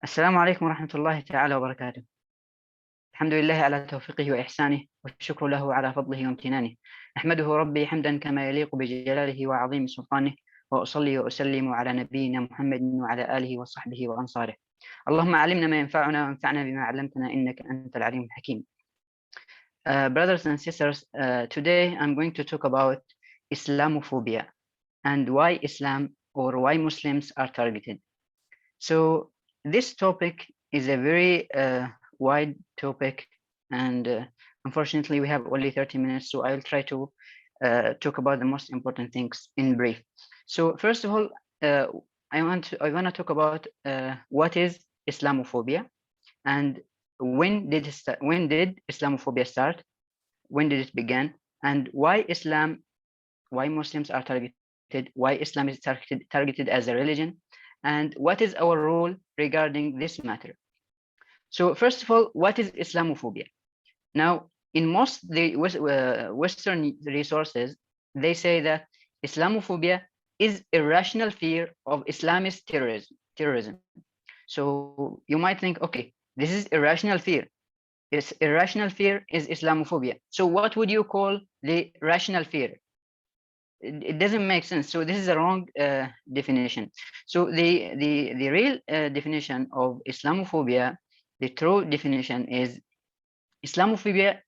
السلام عليكم ورحمة الله تعالى وبركاته. الحمد لله على توفيقه وإحسانه، والشكر له على فضله وامتنانه. أحمده ربي حمدا كما يليق بجلاله وعظيم سلطانه، وأصلي وأسلم على نبينا محمد وعلى آله وصحبه وأنصاره. اللهم علمنا ما ينفعنا وانفعنا بما علمتنا إنك أنت العليم الحكيم. Brothers and sisters, today I'm going to talk about Islamophobia and why Islam or why Muslims are targeted. So this topic is a very wide topic, and unfortunately we have only 30 minutes, so I'll try to talk about the most important things in brief. So first of all, I want to talk about what is Islamophobia and when did Islamophobia start, when did it begin, and why Muslims are targeted, why Islam is targeted as a religion, and what is our role regarding this matter. So first of all, what is Islamophobia? Now, in most the Western resources, they say that Islamophobia is irrational fear of Islamist terrorism. So you might think, okay, this is irrational fear. Irrational fear is Islamophobia. So what would you call the rational fear? It doesn't make sense. So this is a wrong definition. So the real definition of Islamophobia, the true definition is Islamophobia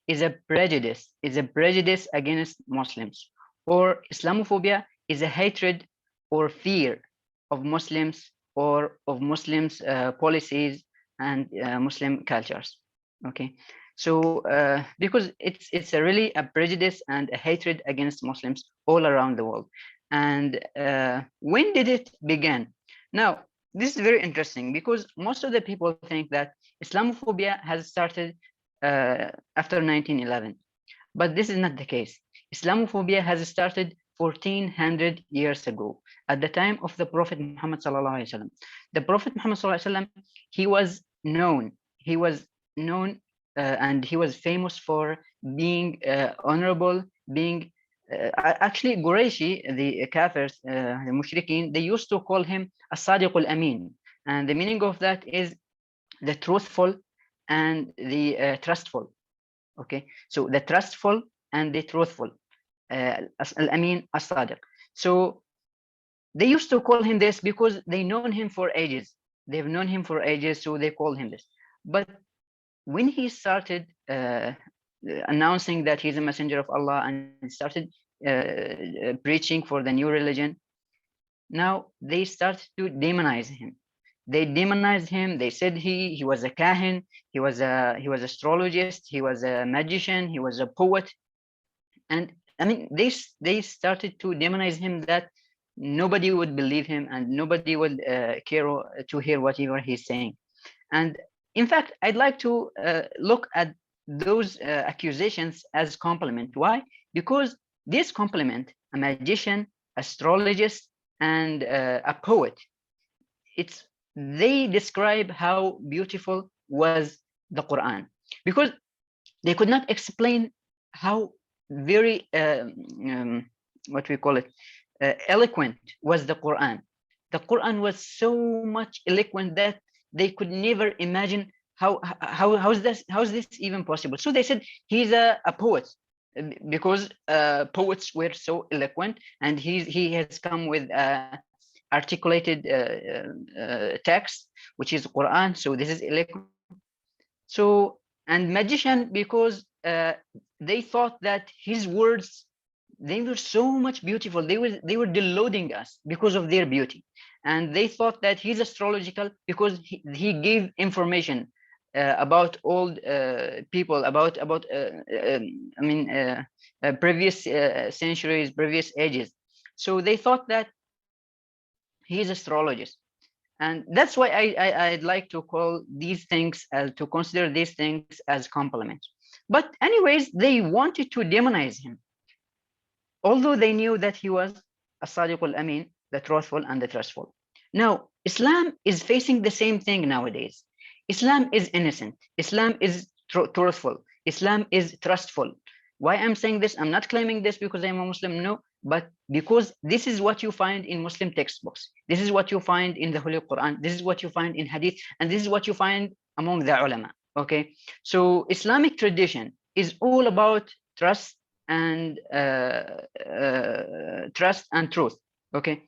is a prejudice against Muslims, or Islamophobia is a hatred or fear of Muslims or of Muslims policies and Muslim cultures. Okay. So because it's really a prejudice and a hatred against Muslims all around the world. And when did it begin? Now, this is very interesting because most of the people think that Islamophobia has started after 1911, but this is not the case. Islamophobia has started 1400 years ago, at the time of the Prophet Muhammad sallallahu alaihi wasallam. The Prophet Muhammad sallallahu alaihi wasallam, he was known and he was famous for being honorable, being actually Qurayshi, the Kafirs, the Mushrikeen, they used to call him As-Sadiq al-Amin, and the meaning of that is the truthful and the trustful. Okay, so the trustful and the truthful, Al-Amin, As-Sadiq. So they used to call him this because they known him for ages. They've known him for ages, so they call him this. But when he started announcing that he's a messenger of Allah and started preaching for the new religion, now they started to demonize him. They demonized him. They said he was a kahin, he was astrologist, he was a magician, he was a poet, and I mean they started to demonize him that nobody would believe him and nobody would care to hear whatever he's saying. And in fact, I'd like to look at those accusations as compliment. Why? Because this compliment, a magician, astrologist, and a poet, they describe how beautiful was the Quran, because they could not explain how very what we call it eloquent was the Quran. The Quran was so much eloquent that they could never imagine how's this even possible. So they said he's a poet because poets were so eloquent, and he has come with articulated text, which is Quran. So this is eloquent. So, and magician because they thought that his words, they were so much beautiful. They were deluding us because of their beauty. And they thought that he's astrological because he gave information about old people, about previous centuries, previous ages. So they thought that he's astrologist. And that's why I'd like to call these things, to consider these things as compliments. But anyways, they wanted to demonize him, although they knew that he was As-Sadiq al-Amin, the truthful and the trustful. Now, Islam is facing the same thing nowadays. Islam is innocent. Islam is truthful. Islam is trustful. Why I'm saying this? I'm not claiming this because I'm a Muslim. No, but because this is what you find in Muslim textbooks, this is what you find in the Holy Quran, this is what you find in Hadith, and this is what you find among the ulama. Okay, so Islamic tradition is all about trust and truth. Okay,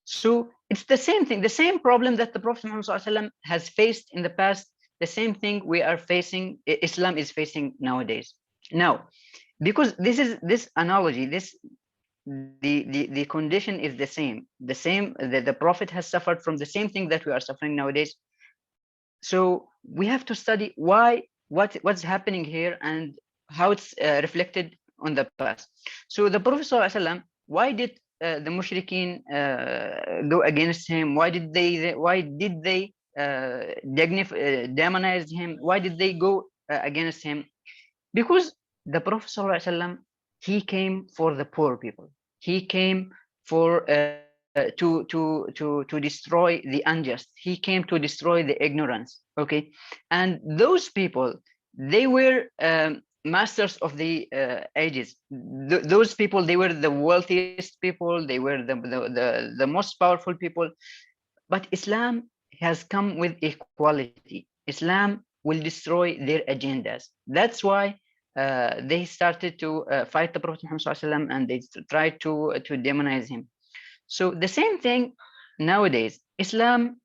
so it's the same thing, the same problem that the Prophet Muhammad SAW has faced in the past, the same thing we are facing, Islam is facing nowadays. Now, because this analogy, the condition is the Prophet has suffered from the same thing that we are suffering nowadays. So we have to study what's happening here and how it's reflected on the past. So the Prophet ﷺ, why did the mushrikeen go against him? Why did they demonize him? Why did they go against him? Because the Prophet ﷺ, he came for the poor people. He came for to destroy the unjust. He came to destroy the ignorance. Okay, and those people, they were masters of the ages. Those people, they were the wealthiest people. They were the most powerful people. But Islam has come with equality. Islam will destroy their agendas. That's why they started to fight the Prophet Muhammad SAW, and they tried to demonize him. So the same thing nowadays. Islam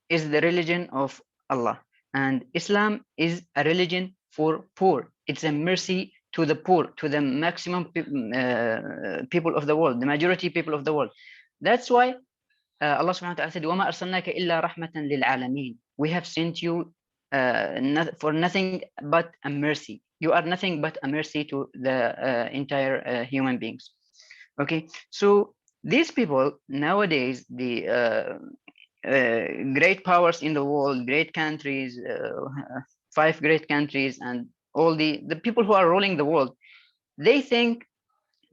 is the religion of Allah, and Islam is a religion for poor. It's a mercy to the poor, to the maximum people of the world, the majority people of the world. That's why Allah subhanahu wa ta'ala said, وَمَا أَرْسَلْنَاكَ إِلَّا رَحْمَةً لِلْعَالَمِينَ. We have sent you for nothing but a mercy. You are nothing but a mercy to the entire human beings. Okay, so these people nowadays, the great powers in the world, great countries, 5 great countries, and all the people who are ruling the world, they think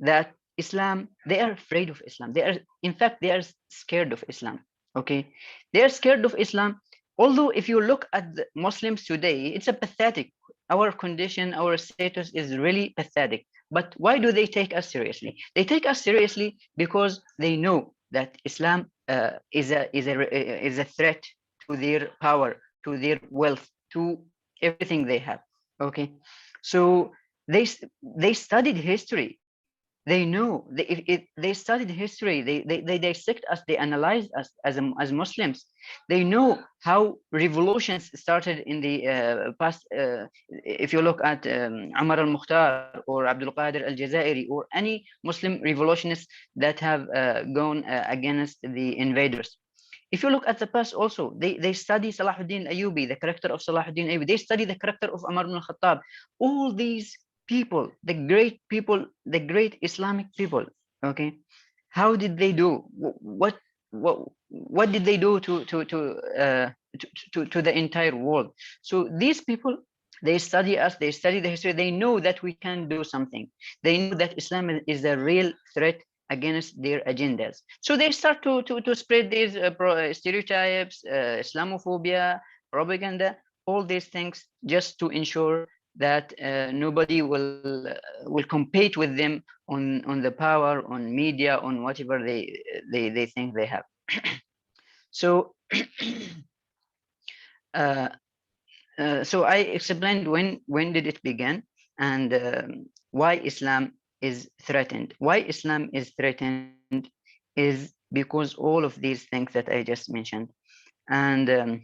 that Islam, they are afraid of Islam. In fact, they are scared of Islam. Okay, they are scared of Islam. Although if you look at the Muslims today, it's a pathetic. Our condition, our status is really pathetic. But why do they take us seriously? They take us seriously because they know that Islam is a threat to their power, to their wealth, to everything they have. Okay, so they studied history. They know they studied history. They dissect us. They analyze us as Muslims. They know how revolutions started in the past. If you look at Umar al-Mukhtar or Abdul Qadir al-Jazairi or any Muslim revolutionists that have gone against the invaders. If you look at the past also, they study Salahuddin Ayyubi, the character of Salahuddin Ayyubi. They study the character of Umar ibn al-Khattab. All these people, the great Islamic people. Okay, how did they do? What did they do to the entire world? So these people, they study us, they study the history, they know that we can do something. They know that Islam is a real threat against their agendas. So they start to spread these stereotypes, Islamophobia, propaganda, all these things, just to ensure that nobody will compete with them on the power, on media, on whatever they think they have. So so I explained when did it begin, and why Islam is threatened. Why Islam is threatened is because all of these things that I just mentioned. And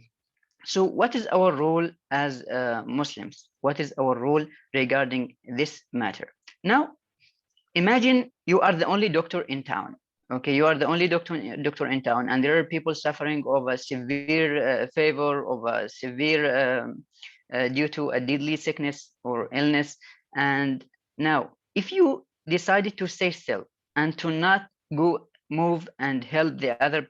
so what is our role as Muslims? What is our role regarding this matter? Now, imagine you are the only doctor in town. Okay, you are the only doctor in town, and there are people suffering of a severe fever, of a severe due to a deadly sickness or illness. And now, if you decided to stay still and to not go move and help the other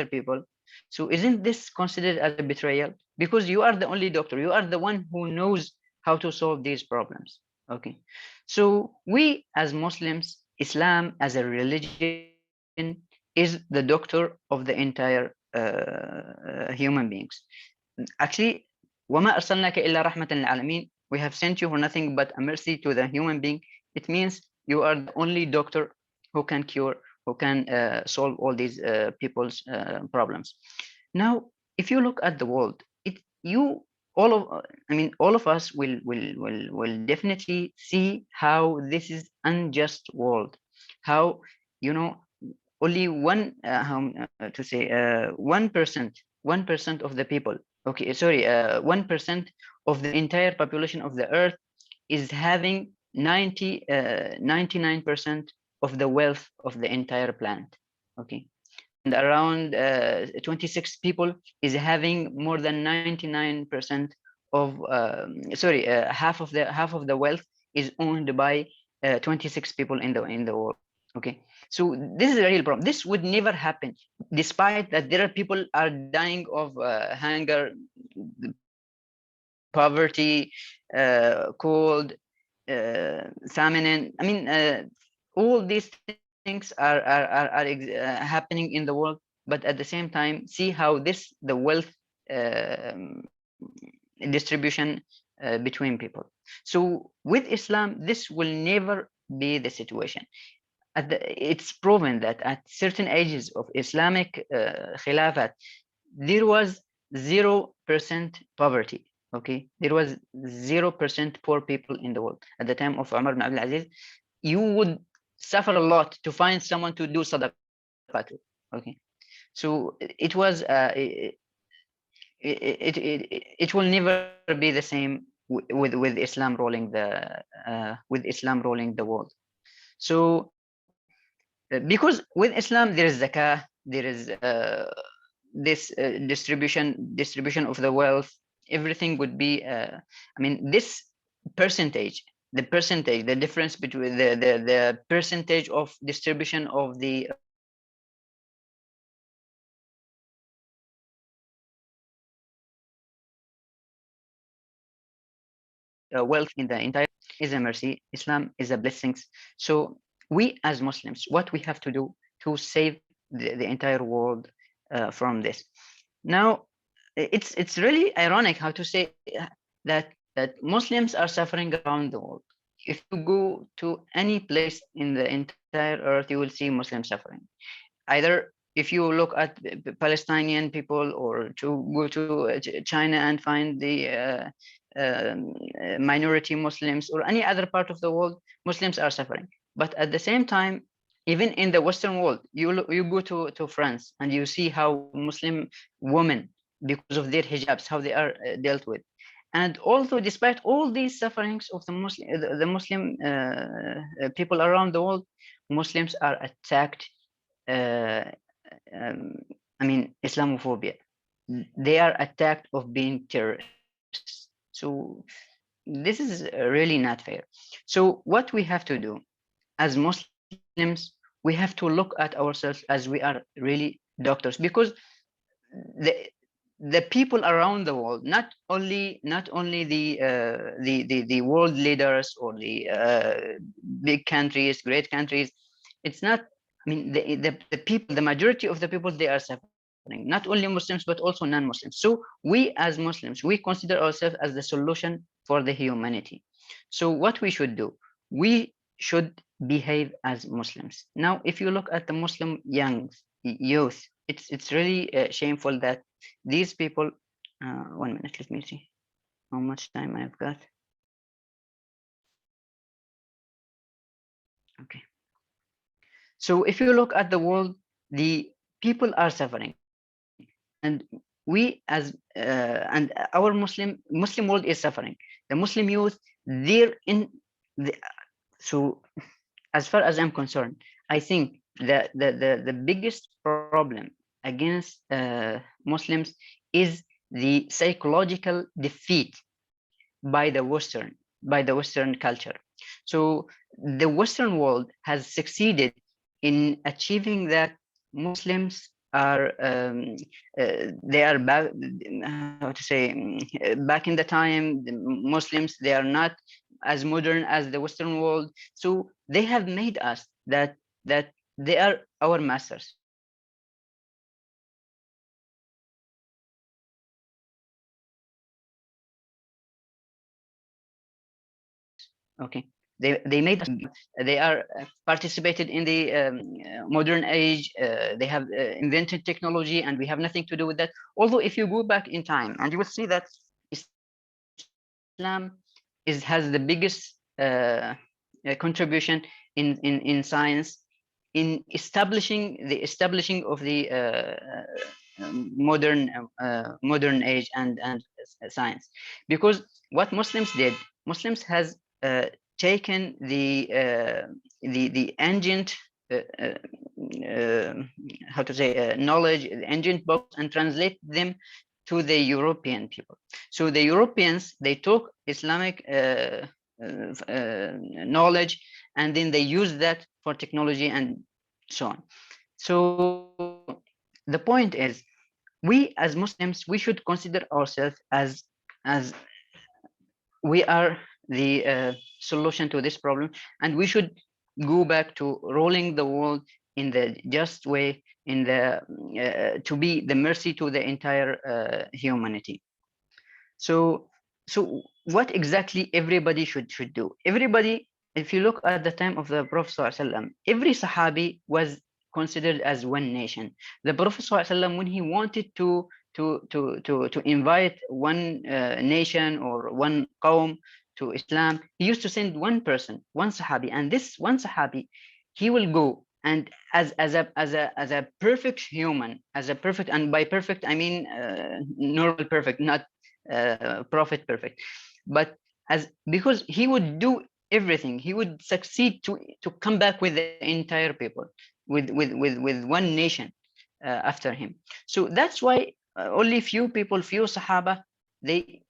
people, so isn't this considered as a betrayal? Because you are the only doctor, you are the one who knows how to solve these problems. Okay, so we as Muslims, Islam as a religion is the doctor of the entire human beings. Actually, وَمَا أَرْسَلْنَاكَ إِلَّا رَحْمَةً لِلْعَالَمِينَ. We have sent you for nothing but a mercy to the human being. It means you are the only doctor who can cure, who can solve all these people's problems. Now, if you look at the world, all of I mean, all of us will definitely see how this is unjust world, how, you know, only one how to say 1% of the people, okay, sorry, 1% of the entire population of the earth is having 99% of the wealth of the entire planet, okay, and around 26 people is having more than 99% of sorry, half of the wealth is owned by 26 people in the world, okay. So this is a real problem. This would never happen, despite that there are people are dying of hunger, poverty, cold, famine. I mean, all these things are happening in the world, but at the same time, see how the wealth um distribution between people. So with Islam, this will never be the situation. It's proven that at certain ages of Islamic Khilafat, there was 0% poverty. Okay, there was 0% poor people in the world at the time of Umar ibn Abdul Aziz. You would suffer a lot to find someone to do sadaqah to. Okay, so it will never be the same with Islam ruling the world. So because with Islam there is zakah, there is this distribution of the wealth, everything would be I mean, this percentage, the difference between the percentage of distribution of the wealth in the entire is a mercy. Islam is a blessings. So we as Muslims, what we have to do to save the entire world from this. Now, it's really ironic how to say that Muslims are suffering around the world. If you go to any place in the entire earth, you will see Muslims suffering. Either if you look at Palestinian people, or to go to China and find the minority Muslims, or any other part of the world, Muslims are suffering. But at the same time, even in the Western world, you go to France and you see how Muslim women, because of their hijabs, how they are dealt with. And also, despite all these sufferings of the Muslim people around the world, Muslims are attacked. Uh, um, I mean, Islamophobia. They are attacked of being terrorists. So this is really not fair. So what we have to do as Muslims, we have to look at ourselves as we are really doctors, because the the people around the world, not only the world leaders or the big countries, great countries, it's not. I mean, the people, the majority of the people, they are suffering. Not only Muslims but also non-Muslims. So we as Muslims, we consider ourselves as the solution for the humanity. So what we should do, we should behave as Muslims. Now, if you look at the Muslim youth, it's really shameful that these people. 1 minute, let me see how much time I've got. Okay. So if you look at the world, the people are suffering, and we as and our Muslim world is suffering. The Muslim youth, they're in the, so as far as I'm concerned, I think that the biggest problem against Muslims is the psychological defeat by the Western culture. So the Western world has succeeded in achieving that Muslims are they are back, how to say, back in the time, the Muslims, they are not as modern as the Western world. So they have made us that they are our masters. Okay. They made us. They are participated in the modern age. They have invented technology, and we have nothing to do with that. Although, if you go back in time, and you will see that Islam has the biggest contribution in science, in establishing of the modern age and science, because what Muslims did, Muslims has taken the ancient how to say knowledge, ancient books, and translate them to the European people. So the Europeans, they took Islamic knowledge, and then they use that for technology and so on. So the point is, we as Muslims, we should consider ourselves as we are the solution to this problem, and we should go back to ruling the world in the just way, in the to be the mercy to the entire humanity. So what exactly everybody should do? Everybody, if you look at the time of the Prophet ﷺ, every Sahabi was considered as one nation. The Prophet ﷺ, when he wanted to invite one nation or one qawm to Islam, he used to send one person, one Sahabi, and this one Sahabi, he will go and as a perfect human, as a perfect, and by perfect I mean normal perfect, not prophet perfect, but because he would do everything, he would succeed to come back with the entire people, with one nation after him. So that's why only few people, few Sahaba, they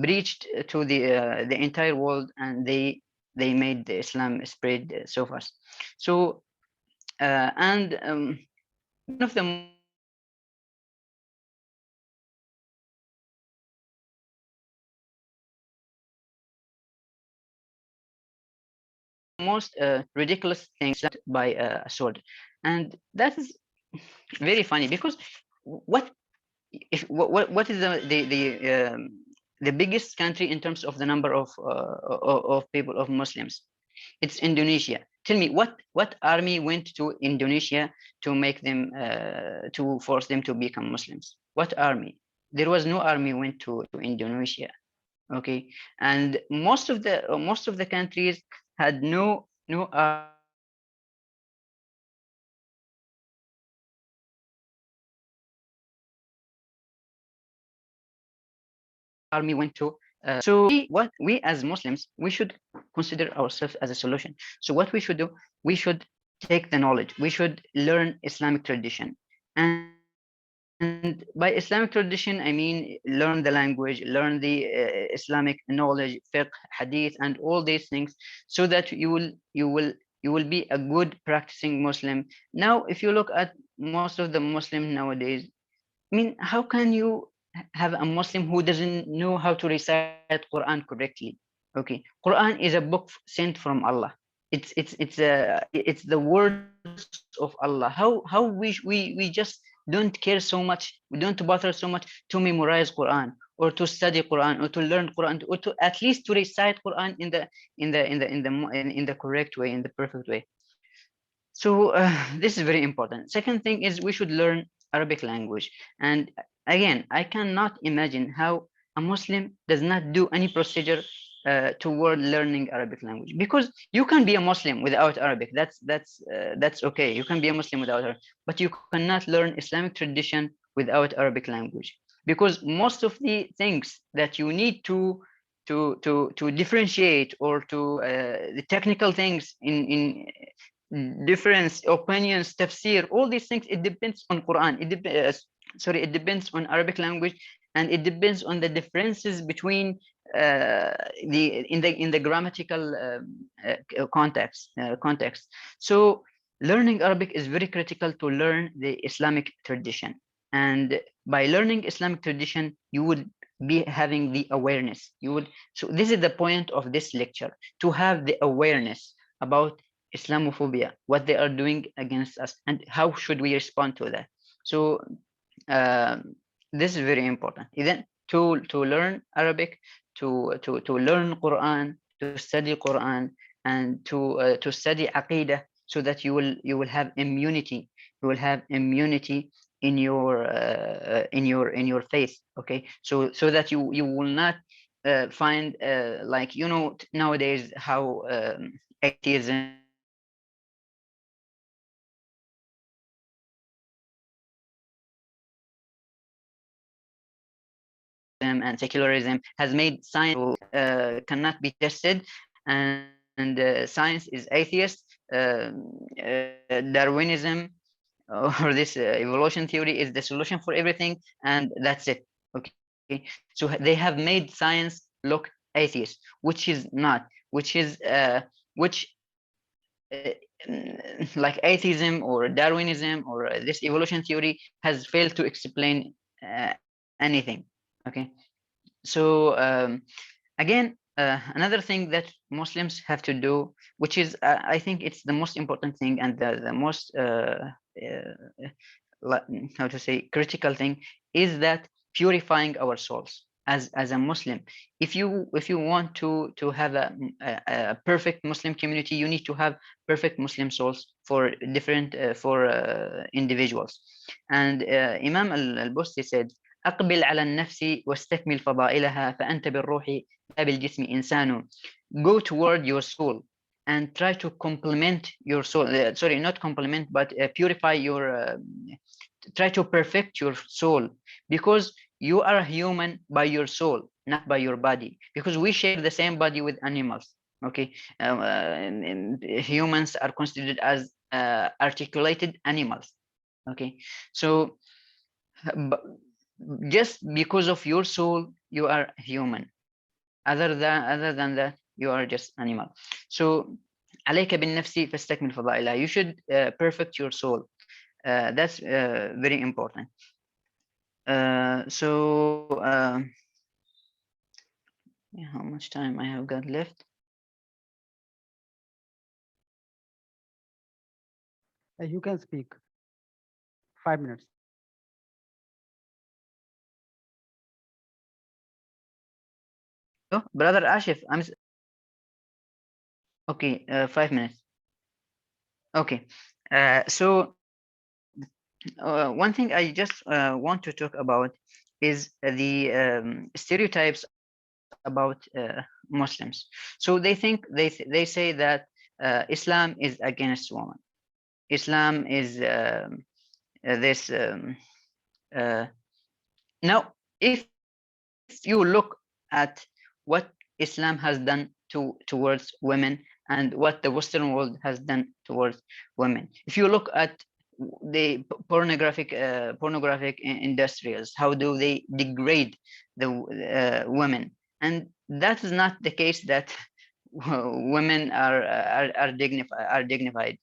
breached to the entire world, and they made the Islam spread so fast. So and one of the most ridiculous things by a sword, and that is very funny, because what is the biggest country in terms of the number of people, of Muslims? It's Indonesia. Tell me, what army went to Indonesia to make them to force them to become Muslims? What army? There was no army went to Indonesia. Okay, and most of the countries had no army went to. So what we as Muslims, we should consider ourselves as a solution. So what we should do, we should take the knowledge, we should learn Islamic tradition, and by Islamic tradition, I mean learn the language, learn the Islamic knowledge, fiqh, hadith, and all these things, so that you will be a good practicing Muslim. Now, if you look at most of the Muslims nowadays, I mean, how can you have a Muslim who doesn't know how to recite Quran correctly? Okay, Quran is a book sent from Allah. It's the words of Allah. How we just don't care so much. We don't bother so much to memorize Quran, or to study Quran, or to learn Quran, or to at least to recite Quran in the correct way, in the perfect way. So this is very important. Second thing is, we should learn Arabic language. And again, I cannot imagine how a Muslim does not do any procedure toward learning Arabic language, because you can be a Muslim without Arabic. That's okay. You can be a Muslim without Arabic, but you cannot learn Islamic tradition without Arabic language, because most of the things that you need to differentiate, or to the technical things in difference, opinions, tafsir, all these things, it depends on Quran. It depends on Arabic language, and it depends on the differences between in the grammatical context. So learning Arabic is very critical to learn the Islamic tradition. And by learning Islamic tradition, you would be having the awareness. So this is the point of this lecture, to have the awareness about Islamophobia, what they are doing against us, and how should we respond to that. So this is very important. Then to learn Arabic, to learn Quran, to study Quran, and to study Aqidah, so that you will have immunity. You will have immunity in your faith. Okay, so that you will not find, like, nowadays how atheism and secularism has made science cannot be tested, and science is atheist. Darwinism, or this evolution theory, is the solution for everything, and that's it. Okay, so they have made science look atheist, which is not, which like atheism or Darwinism or this evolution theory has failed to explain anything. Okay, so again, another thing that Muslims have to do, which is, I think it's the most important thing, and the most how to say, critical thing, is that purifying our souls as a Muslim. If you want to have a perfect Muslim community, you need to have perfect Muslim souls for different for individuals. And Imam al-Busti said, أقبل على النفس واستكمل فضائلها فأنت بالروح لا بالجسم إنسان. Go toward your soul and try to complement your soul. Sorry, not complement, but purify your try to perfect your soul, because you are human by your soul, not by your body, because we share the same body with animals. Okay, and humans are considered as articulated animals. Okay, so just because of your soul, you are human. Other than that, you are just animal. So عليك بالنفس فاستكمل فضائلها. You should perfect your soul. That's very important. How much time I have got left? You can speak 5 minutes. Oh, brother Ashif, okay. 5 minutes. Okay. So one thing I just want to talk about is the stereotypes about Muslims. So they say that Islam is against women. Islam is this. Uh, Now, if you look at what Islam has done towards women, and what the Western world has done towards women, if you look at the pornographic industrials, how do they degrade the women? And that is not the case that women are dignified.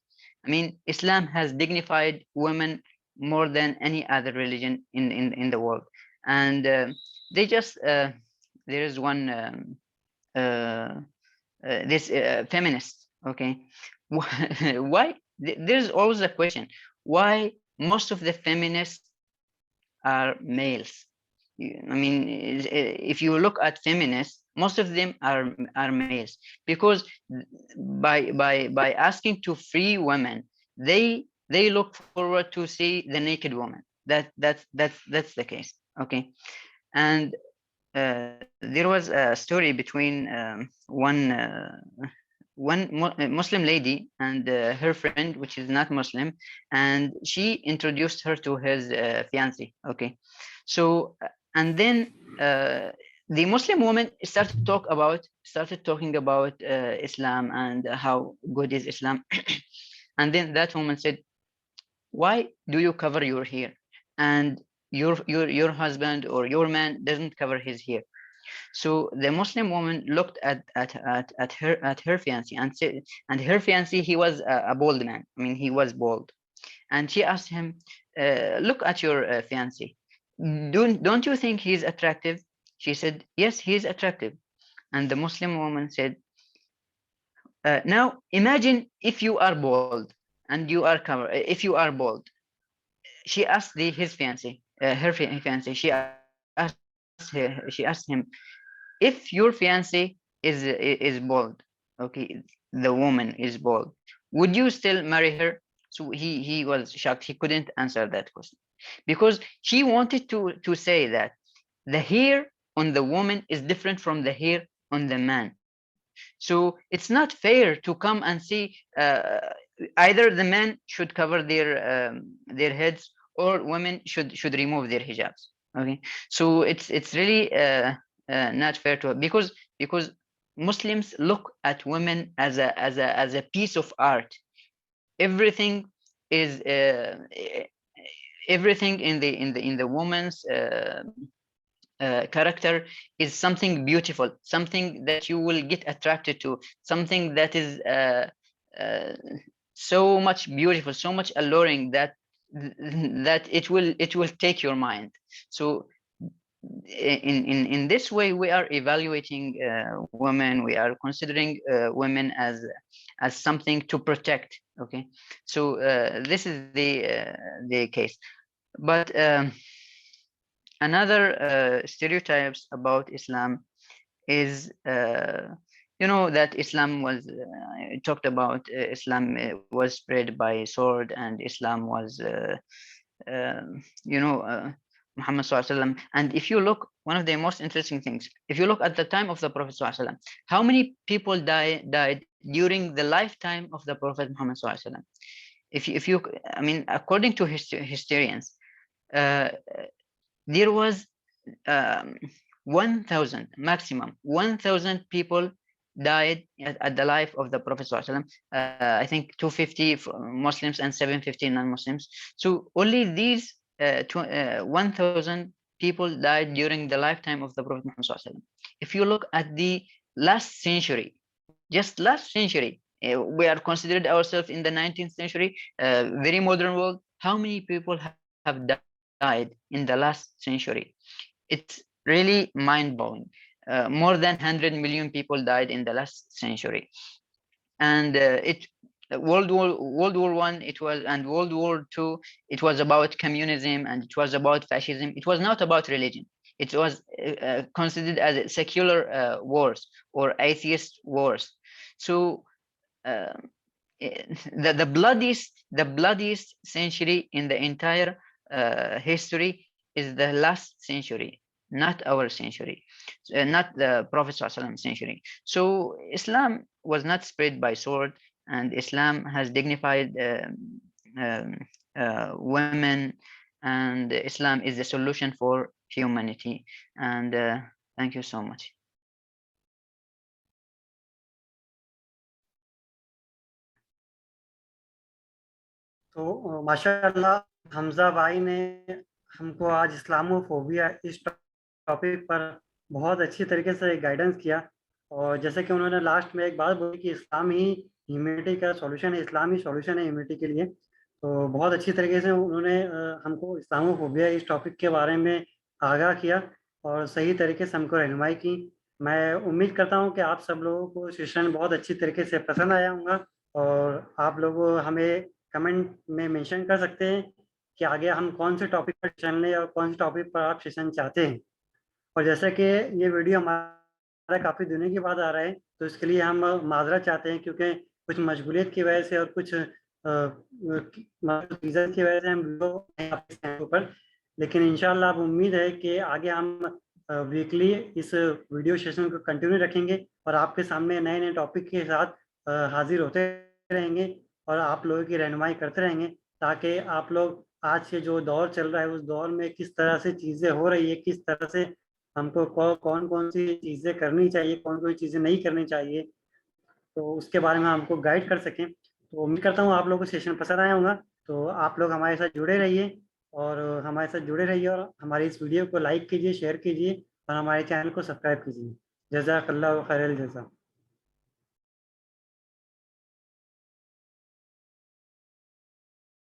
I mean, Islam has dignified women more than any other religion in the world. And they just there is one this feminist. Okay, why? There's always a question: why most of the feminists are males? I mean, if you look at feminists, most of them are males, because by asking to free women, they look forward to see the naked woman. That's the case. Okay, and there was a story between one Muslim lady and her friend, which is not Muslim, and she introduced her to his fiancé. Okay, so and then the Muslim woman started talking about Islam and how good is Islam. And then that woman said, why do you cover your hair, and your husband or your man doesn't cover his hair? So the Muslim woman looked at her fiancé and said, and her fiancé, he was a bald man. I mean, he was bald, and she asked him, "Look at your fiancé. Don't you think he's attractive?" She said, "Yes, he's attractive." And the Muslim woman said, "Now imagine if you are bald and you are covered. If you are bald," she asked his fiancé, her fiancé. She asked him, if your fiance is bald, okay, the woman is bald, would you still marry her? So he was shocked. He couldn't answer that question because he wanted to say that the hair on the woman is different from the hair on the man. So it's not fair to come and see either the men should cover their heads or women should remove their hijabs. Okay, so it's really not fair to because Muslims look at women as a piece of art. Everything is everything in the woman's character is something beautiful, something that you will get attracted to, something that is so much beautiful, so much alluring that that it will take your mind. So in this way we are evaluating women, we are considering women as something to protect. Okay, so this is the case. But another stereotypes about Islam is that Islam was talked about Islam was spread by sword, and Islam was Muhammad Sallallahu Alaihi Wasallam. And if you look, one of the most interesting things, if you look at the time of the Prophet Sallallahu Alaihi Wasallam, how many people died during the lifetime of the Prophet Muhammad Sallallahu Alaihi Wasallam? If you, I mean, according to historians, uh, there was 1,000 maximum 1,000 people died at the life of the Prophet ﷺ. I think 250 Muslims and 750 non-Muslims. So only these 1,000 people died during the lifetime of the Prophet Muhammad ﷺ. If you look at the last century, just last century, we are considered ourselves in the 19th century, very modern world. How many people have died in the last century? It's really mind-blowing. More than 100 million people died in the last century, and World War One it was, and World War Two it was about communism, and it was about fascism. It was not about religion. It was considered as secular wars or atheist wars. So the bloodiest century in the entire history is the last century, not our century, not the Prophet ﷺ century. So Islam was not spread by sword, and Islam has dignified women, and Islam is the solution for humanity. And thank you so much. तो माशाल्लाह हमजा भाई ने हमको आज Islamophobia इस topic पर बहुत अच्छी तरीके से गाइडेंस किया। और जैसे कि उन्होंने लास्ट में एक बात बोली कि इस्लाम ही ह्यूमैनिटी का सॉल्यूशन है, इस्लाम ही सॉल्यूशन है ह्यूमैनिटी के लिए। तो बहुत अच्छी तरीके से उन्होंने हमको इस्लामोफोबिया इस टॉपिक के बारे में आगाह किया और सही तरीके से हमको रहनुमाई की। मैं उम्मीद करता हूँ कि आप सब लोगों को सेशन बहुत अच्छी तरीके से पसंद आया होगा, और आप लोग हमें कमेंट में मेंशन कर सकते हैं कि आगे हम कौन से टॉपिक पर सेशन लें और कौन से टॉपिक पर आप सेशन चाहते हैं। और जैसे कि ये वीडियो हमारा काफ़ी दिनों के बाद आ रहा है, तो इसके लिए हम माजरत चाहते हैं, क्योंकि कुछ मशगूलियत की वजह से और कुछ रीज़न की वजह से हम वीडियो पर, लेकिन इंशाल्लाह अब उम्मीद है कि आगे हम वीकली इस वीडियो सेशन को कंटिन्यू रखेंगे और आपके सामने नए नए टॉपिक के साथ हाजिर होते रहेंगे और आप लोगों की रहनुमाई करते रहेंगे, ताकि आप लोग आज के जो दौर चल रहा है उस दौर में किस तरह से चीज़ें हो रही है, किस तरह से हमको कौन कौन सी चीज़ें करनी चाहिए, कौन कौन सी चीज़ें नहीं करनी चाहिए, तो उसके बारे में हमको गाइड कर सकें। तो उम्मीद करता हूँ आप लोगों को सेशन पसंद आया होगा। तो आप लोग हमारे साथ जुड़े रहिए और और हमारी इस वीडियो को लाइक कीजिए, शेयर कीजिए और हमारे चैनल को सब्सक्राइब कीजिए। जज़ाकल्लाहु खैरल जज़ा।